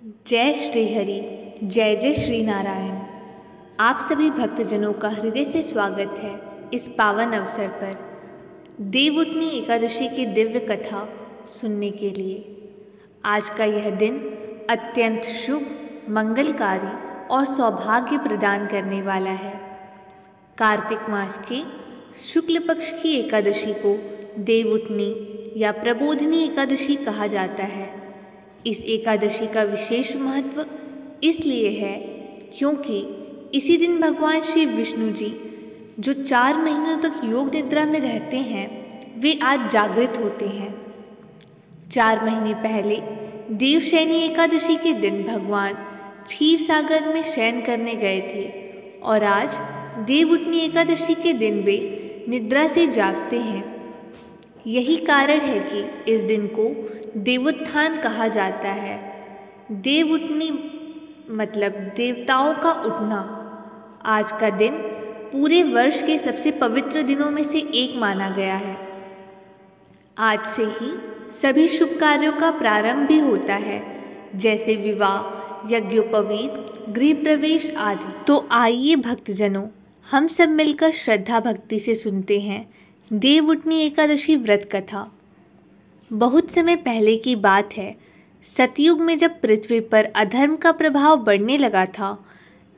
जय श्री हरि। जय जय श्री नारायण। आप सभी भक्तजनों का हृदय से स्वागत है इस पावन अवसर पर देवउठनी एकादशी की दिव्य कथा सुनने के लिए। आज का यह दिन अत्यंत शुभ, मंगलकारी और सौभाग्य प्रदान करने वाला है। कार्तिक मास के शुक्ल पक्ष की एकादशी को देवउठनी या प्रबोधिनी एकादशी कहा जाता है। इस एकादशी का विशेष महत्व इसलिए है क्योंकि इसी दिन भगवान श्री विष्णु जी, जो 4 महीनों तक योग निद्रा में रहते हैं, वे आज जागृत होते हैं। 4 महीने पहले देवशयनी एकादशी के दिन भगवान क्षीर सागर में शयन करने गए थे और आज देवउठनी एकादशी के दिन वे निद्रा से जागते हैं। यही कारण है कि इस दिन को देवोत्थान कहा जाता है। देवउठनी मतलब देवताओं का उठना। आज का दिन पूरे वर्ष के सबसे पवित्र दिनों में से एक माना गया है। आज से ही सभी शुभ कार्यों का प्रारंभ भी होता है, जैसे विवाह, यज्ञोपवीत, गृह प्रवेश आदि। तो आइए भक्तजनों, हम सब मिलकर श्रद्धा भक्ति से सुनते हैं देवउठनी एकादशी व्रत कथा। बहुत समय पहले की बात है, सतयुग में जब पृथ्वी पर अधर्म का प्रभाव बढ़ने लगा था,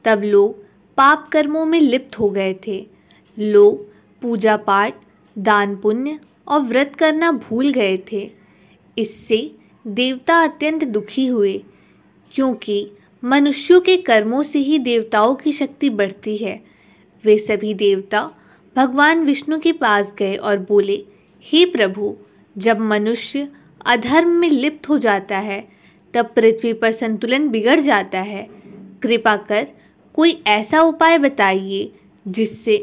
तब लोग पाप कर्मों में लिप्त हो गए थे। लोग पूजा पाठ, दान पुण्य और व्रत करना भूल गए थे। इससे देवता अत्यंत दुखी हुए, क्योंकि मनुष्यों के कर्मों से ही देवताओं की शक्ति बढ़ती है। वे सभी देवता भगवान विष्णु के पास गए और बोले, हे प्रभु, जब मनुष्य अधर्म में लिप्त हो जाता है तब पृथ्वी पर संतुलन बिगड़ जाता है। कृपा कर कोई ऐसा उपाय बताइए जिससे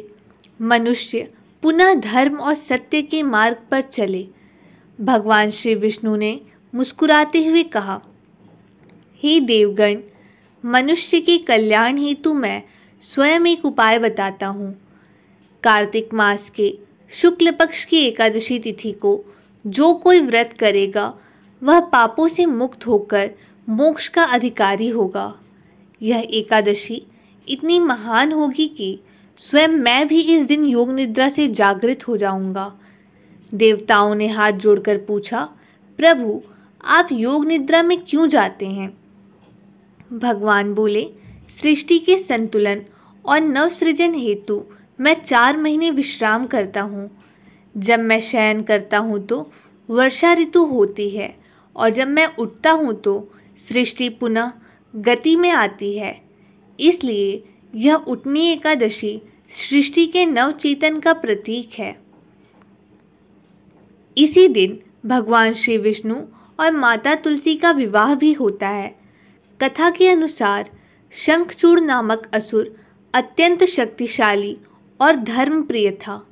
मनुष्य पुनः धर्म और सत्य के मार्ग पर चले। भगवान श्री विष्णु ने मुस्कुराते हुए कहा, हे देवगण, मनुष्य के कल्याण हेतु मैं स्वयं एक उपाय बताता हूँ। कार्तिक मास के शुक्ल पक्ष की एकादशी तिथि को जो कोई व्रत करेगा वह पापों से मुक्त होकर मोक्ष का अधिकारी होगा। यह एकादशी इतनी महान होगी कि स्वयं मैं भी इस दिन योग निद्रा से जागृत हो जाऊंगा। देवताओं ने हाथ जोड़कर पूछा, प्रभु, आप योग निद्रा में क्यों जाते हैं? भगवान बोले, सृष्टि के संतुलन और नवसृजन हेतु मैं 4 महीने विश्राम करता हूँ। जब मैं शयन करता हूँ तो वर्षा ऋतु होती है और जब मैं उठता हूँ तो सृष्टि पुनः गति में आती है। इसलिए यह उठनी एकादशी सृष्टि के नवचेतन का प्रतीक है। इसी दिन भगवान श्री विष्णु और माता तुलसी का विवाह भी होता है। कथा के अनुसार शंखचूड़ नामक असुर अत्यंत शक्तिशाली और धर्मप्रिय था।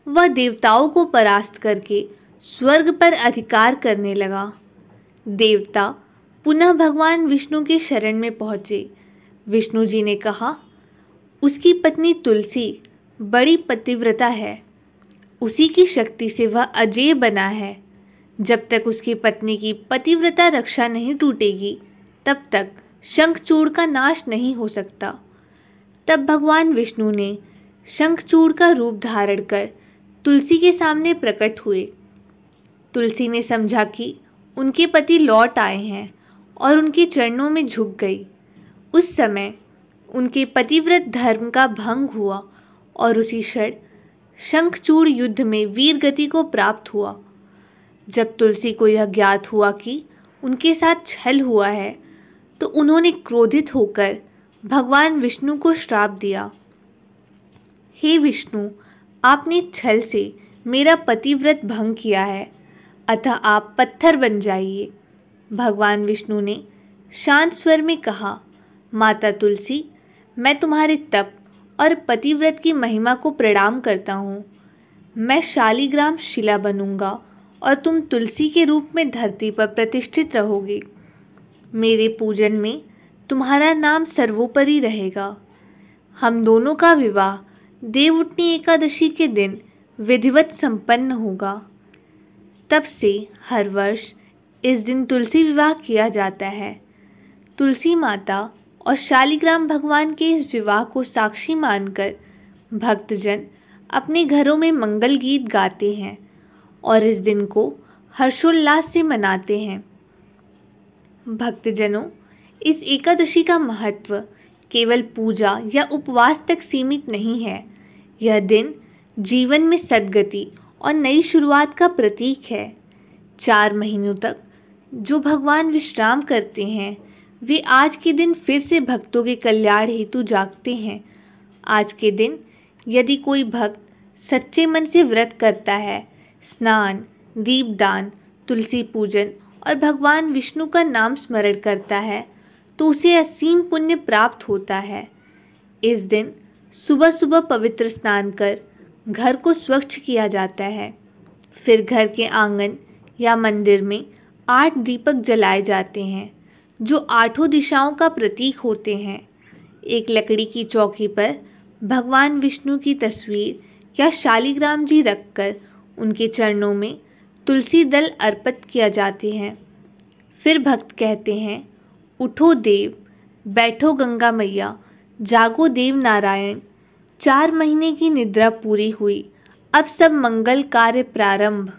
वह देवताओं को परास्त करके स्वर्ग पर अधिकार करने लगा। देवता पुनः भगवान विष्णु के शरण में पहुँचे। विष्णु जी ने कहा, उसकी पत्नी तुलसी बड़ी पतिव्रता है, उसी की शक्ति से वह अजेय बना है। जब तक उसकी पत्नी की पतिव्रता रक्षा नहीं टूटेगी, तब तक शंखचूड़ का नाश नहीं हो सकता। तब भगवान विष्णु ने शंखचूड़ का रूप धारण कर तुलसी के सामने प्रकट हुए। तुलसी ने समझा कि उनके पति लौट आए हैं और उनके चरणों में झुक गई। उस समय उनके पतिव्रत धर्म का भंग हुआ और उसी क्षण शंखचूड़ युद्ध में वीर गति को प्राप्त हुआ। जब तुलसी को यह ज्ञात हुआ कि उनके साथ छल हुआ है, तो उन्होंने क्रोधित होकर भगवान विष्णु को श्राप दिया, हे विष्णु, आपने छल से मेरा पतिव्रत भंग किया है, अतः आप पत्थर बन जाइए। भगवान विष्णु ने शांत स्वर में कहा, माता तुलसी, मैं तुम्हारे तप और पतिव्रत की महिमा को प्रणाम करता हूँ। मैं शालिग्राम शिला बनूंगा और तुम तुलसी के रूप में धरती पर प्रतिष्ठित रहोगे। मेरे पूजन में तुम्हारा नाम सर्वोपरि रहेगा। हम दोनों का विवाह देवउठनी एकादशी के दिन विधिवत संपन्न होगा। तब से हर वर्ष इस दिन तुलसी विवाह किया जाता है। तुलसी माता और शालिग्राम भगवान के इस विवाह को साक्षी मानकर भक्तजन अपने घरों में मंगल गीत गाते हैं और इस दिन को हर्षोल्लास से मनाते हैं। भक्तजनों, इस एकादशी का महत्व केवल पूजा या उपवास तक सीमित नहीं है। यह दिन जीवन में सद्गति और नई शुरुआत का प्रतीक है। 4 महीनों तक जो भगवान विश्राम करते हैं, वे आज के दिन फिर से भक्तों के कल्याण हेतु जागते हैं। आज के दिन यदि कोई भक्त सच्चे मन से व्रत करता है, स्नान, दीपदान, तुलसी पूजन और भगवान विष्णु का नाम स्मरण करता है, तो उसे असीम पुण्य प्राप्त होता है। इस दिन सुबह सुबह पवित्र स्नान कर घर को स्वच्छ किया जाता है। फिर घर के आंगन या मंदिर में 8 दीपक जलाए जाते हैं, जो 8 दिशाओं का प्रतीक होते हैं। एक लकड़ी की चौकी पर भगवान विष्णु की तस्वीर या शालिग्राम जी रखकर उनके चरणों में तुलसी दल अर्पित किया जाते हैं। फिर भक्त कहते हैं, उठो देव, बैठो गंगा मैया, जागो देव नारायण। 4 महीने की निद्रा पूरी हुई, अब सब मंगल कार्य प्रारंभ।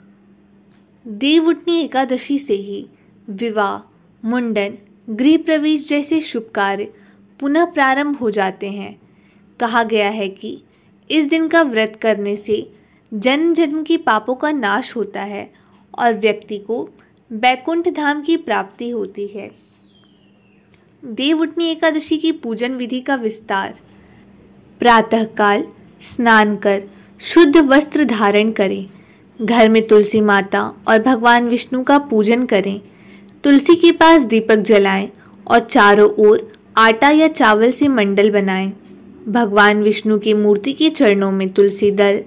देवउठनी एकादशी से ही विवाह, मुंडन, गृह प्रवेश जैसे शुभ कार्य पुनः प्रारंभ हो जाते हैं। कहा गया है कि इस दिन का व्रत करने से जन्म जन्म की पापों का नाश होता है और व्यक्ति को बैकुंठ धाम की प्राप्ति होती है। देवउठनी एकादशी की पूजन विधि का विस्तार। प्रातःकाल स्नान कर शुद्ध वस्त्र धारण करें। घर में तुलसी माता और भगवान विष्णु का पूजन करें। तुलसी के पास दीपक जलाएं और चारों ओर आटा या चावल से मंडल बनाएं। भगवान विष्णु की मूर्ति के चरणों में तुलसी दल,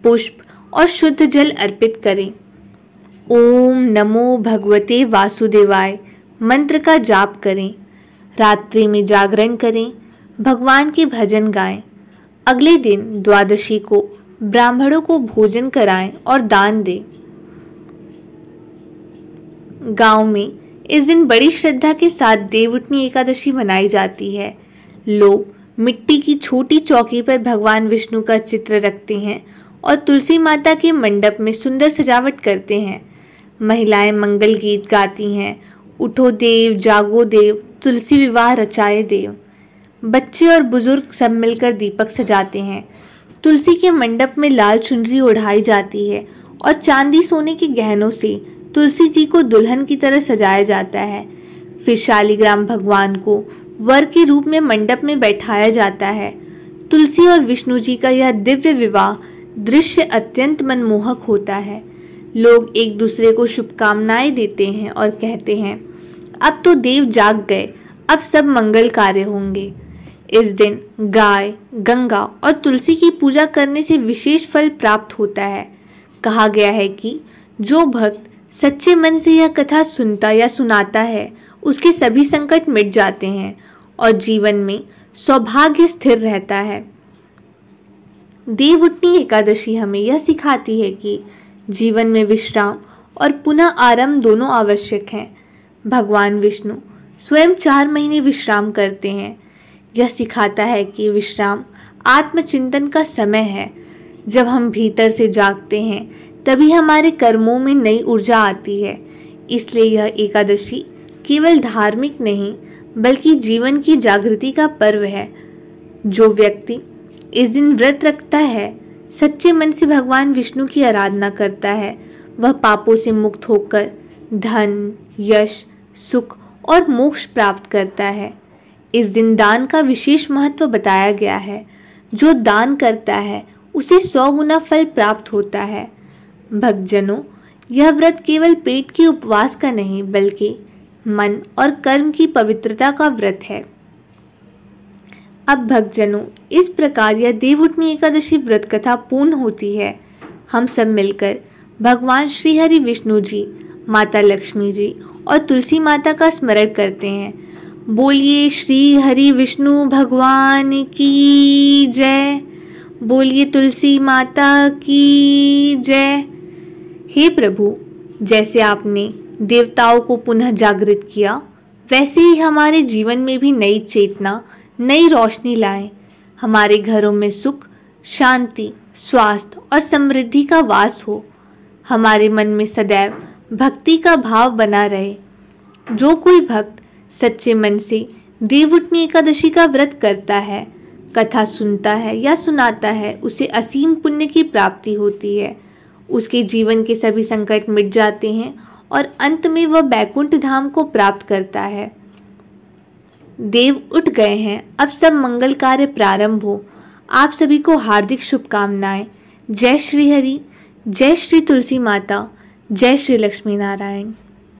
पुष्प और शुद्ध जल अर्पित करें। ओम नमो भगवते वासुदेवाय मंत्र का जाप करें। रात्रि में जागरण करें, भगवान के भजन गाएं। अगले दिन द्वादशी को ब्राह्मणों को भोजन कराएं और दान दें। गांव में इस दिन बड़ी श्रद्धा के साथ देवउठनी एकादशी मनाई जाती है। लोग मिट्टी की छोटी चौकी पर भगवान विष्णु का चित्र रखते हैं और तुलसी माता के मंडप में सुंदर सजावट करते हैं। महिलाएं मंगल गीत गाती हैं, उठो देव, जागो देव, तुलसी विवाह रचाए देव। बच्चे और बुजुर्ग सब मिलकर दीपक सजाते हैं। तुलसी के मंडप में लाल चुनरी ओढ़ाई जाती है और चांदी सोने के गहनों से तुलसी जी को दुल्हन की तरह सजाया जाता है। फिर शालिग्राम भगवान को वर के रूप में मंडप में बैठाया जाता है। तुलसी और विष्णु जी का यह दिव्य विवाह दृश्य अत्यंत मनमोहक होता है। लोग एक दूसरे को शुभकामनाएं देते हैं और कहते हैं, अब तो देव जाग गए, अब सब मंगल कार्य होंगे। इस दिन गाय, गंगा और तुलसी की पूजा करने से विशेष फल प्राप्त होता है। कहा गया है कि जो भक्त सच्चे मन से यह कथा सुनता या सुनाता है, उसके सभी संकट मिट जाते हैं और जीवन में सौभाग्य स्थिर रहता है। देवउठनी एकादशी हमें यह सिखाती है कि जीवन में विश्राम और पुनः आरंभ दोनों आवश्यक हैं। भगवान विष्णु स्वयं 4 महीने विश्राम करते हैं। यह सिखाता है कि विश्राम आत्मचिंतन का समय है। जब हम भीतर से जागते हैं, तभी हमारे कर्मों में नई ऊर्जा आती है। इसलिए यह एकादशी केवल धार्मिक नहीं, बल्कि जीवन की जागृति का पर्व है। जो व्यक्ति इस दिन व्रत रखता है, सच्चे मन से भगवान विष्णु की आराधना करता है, वह पापों से मुक्त होकर धन, यश, सुख और मोक्ष प्राप्त करता है। इस दिन दान का विशेष महत्व बताया गया है। जो दान करता है, उसे 100 गुना फल प्राप्त होता है। भक्तजनों, यह व्रत केवल पेट के उपवास का नहीं, बल्कि मन और कर्म की पवित्रता का व्रत है। अब भक्तजनों, इस प्रकार यह देवउठनी एकादशी व्रत कथा पूर्ण होती है। हम सब मिलकर भगवान श्री हरि विष्णु जी, माता लक्ष्मी जी और तुलसी माता का स्मरण करते हैं। बोलिए श्री हरि विष्णु भगवान की जय। बोलिए तुलसी माता की जय। हे प्रभु, जैसे आपने देवताओं को पुनः जागृत किया, वैसे ही हमारे जीवन में भी नई चेतना, नई रोशनी लाएं। हमारे घरों में सुख, शांति, स्वास्थ्य और समृद्धि का वास हो। हमारे मन में सदैव भक्ति का भाव बना रहे। जो कोई भक्त सच्चे मन से देवउठनी एकादशी का व्रत करता है, कथा सुनता है या सुनाता है, उसे असीम पुण्य की प्राप्ति होती है। उसके जीवन के सभी संकट मिट जाते हैं और अंत में वह बैकुंठ धाम को प्राप्त करता है। देव उठ गए हैं, अब सब मंगल कार्य प्रारंभ हो। आप सभी को हार्दिक शुभकामनाएं। जय श्री हरि, जय श्री तुलसी माता, जय श्री लक्ष्मी नारायण।